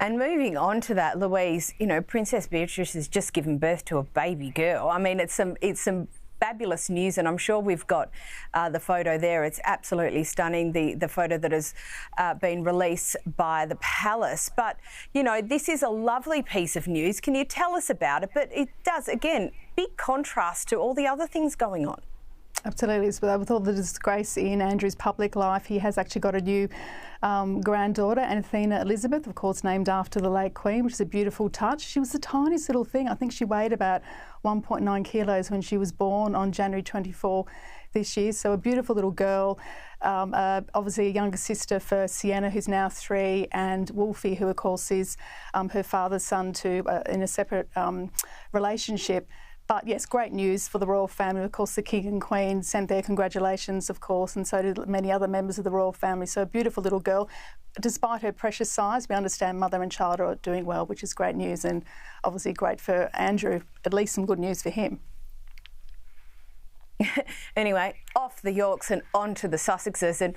And moving on to that, Louise, you know, Princess Beatrice has just given birth to a baby girl. I mean, it's some fabulous news, and I'm sure we've got the photo there. It's absolutely stunning, the photo that has been released by the palace. But, you know, this is a lovely piece of news. Can you tell us about it? But it does, again, big contrast to all the other things going on. Absolutely. With all the disgrace in Andrew's public life, he has actually got a new granddaughter, Athena Elizabeth, of course named after the late Queen, which is a beautiful touch. She was the tiniest little thing. I think she weighed about 1.9 kilos when she was born on January 24 this year. So a beautiful little girl. Obviously a younger sister for Sienna, who's now 3, and Wolfie, who of course is her father's son too, in a separate relationship. But yes, great news for the royal family. Of course, the King and Queen sent their congratulations, of course, and so did many other members of the royal family. So a beautiful little girl. Despite her precious size, we understand mother and child are doing well, which is great news, and obviously great for Andrew. At least some good news for him. Anyway, off the Yorks and on to the Sussexes. And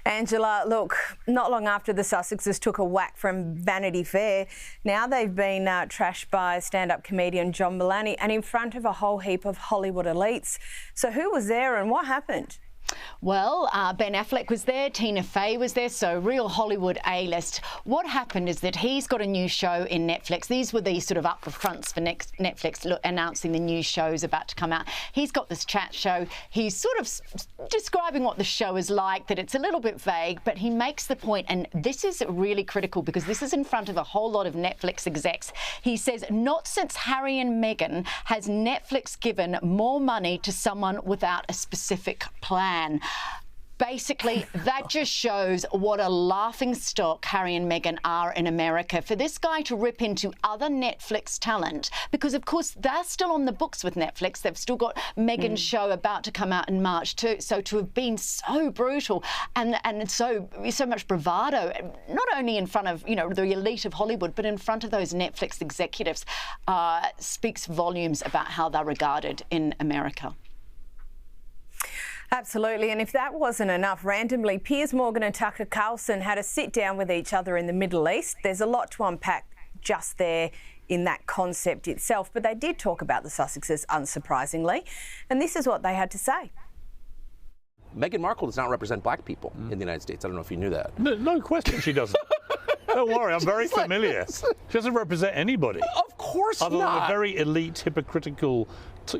Angela, look, not long after the Sussexes took a whack from Vanity Fair, now they've been trashed by stand-up comedian John Mulaney and in front of a whole heap of Hollywood elites. So who was there and what happened? Well, Ben Affleck was there, Tina Fey was there, so real Hollywood A-list. What happened is that he's got a new show in Netflix. These were the sort of upper fronts for Netflix announcing the new shows about to come out. He's got this chat show. He's sort of describing what the show is like, that it's a little bit vague, but he makes the point, and this is really critical because this is in front of a whole lot of Netflix execs. He says, not since Harry and Meghan has Netflix given more money to someone without a specific plan. Basically, that just shows what a laughingstock Harry and Meghan are in America. For this guy to rip into other Netflix talent, because of course they're still on the books with Netflix. They've still got Meghan's show about to come out in March too. So to have been so brutal and so much bravado, not only in front of, you know, the elite of Hollywood, but in front of those Netflix executives, speaks volumes about how they're regarded in America. Absolutely, and if that wasn't enough, randomly, Piers Morgan and Tucker Carlson had a sit down with each other in the Middle East. There's a lot to unpack just there in that concept itself, but they did talk about the Sussexes, unsurprisingly, and this is what they had to say. Meghan Markle does not represent black people in the United States. I don't know if you knew that. No question she doesn't. Don't worry, I'm very familiar. She doesn't represent anybody. Of course other not. Than a very elite, hypocritical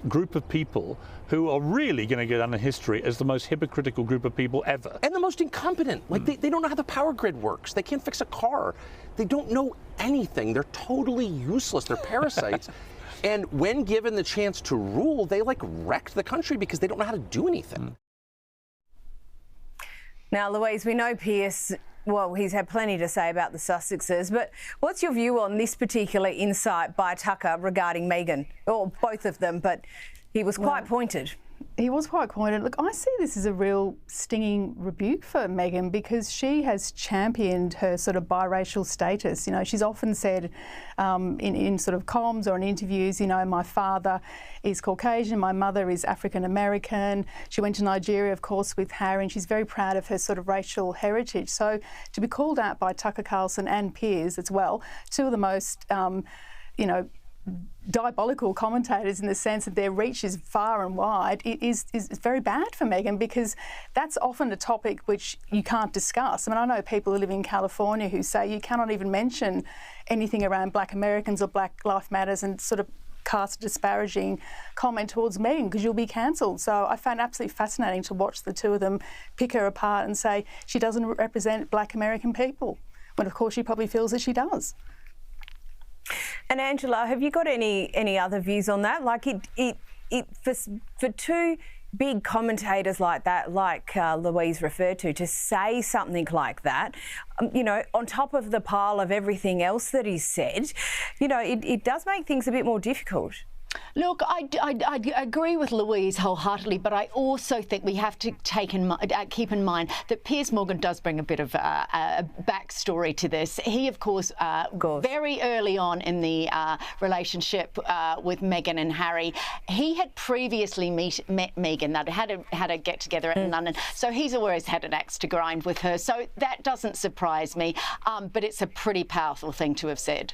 group of people who are really going to go down in history as the most hypocritical group of people ever. And the most incompetent. Like, they don't know how the power grid works. They can't fix a car. They don't know anything. They're totally useless. They're parasites. And when given the chance to rule, they, like, wrecked the country because they don't know how to do anything. Now, Louise, we know Piers, well, he's had plenty to say about the Sussexes, but what's your view on this particular insight by Tucker regarding Meghan? Or both of them, but he was quite pointed. He was quite pointed. Look, I see this as a real stinging rebuke for Meghan because she has championed her sort of biracial status. You know, she's often said in sort of comms or in interviews, you know, my father is Caucasian, my mother is African American. She went to Nigeria, of course, with Harry, and she's very proud of her sort of racial heritage. So to be called out by Tucker Carlson and Piers as well, two of the most, you know, diabolical commentators in the sense that their reach is far and wide, it is very bad for Meghan because that's often a topic which you can't discuss. I mean, I know people who live in California who say you cannot even mention anything around Black Americans or Black Lives Matters and sort of cast a disparaging comment towards Meghan because you'll be cancelled. So I found it absolutely fascinating to watch the two of them pick her apart and say she doesn't represent Black American people, when of course she probably feels that she does. And Angela, have you got any other views on that? Like for two big commentators like that, like Louise referred to say something like that, you know, on top of the pile of everything else that he's said, you know, it does make things a bit more difficult. Look, I agree with Louise wholeheartedly, but I also think we have to keep in mind that Piers Morgan does bring a bit of a backstory to this. He, of course, very early on in the relationship with Meghan and Harry, he had previously met Meghan. That had a get together in London, so he's always had an axe to grind with her. So that doesn't surprise me, but it's a pretty powerful thing to have said.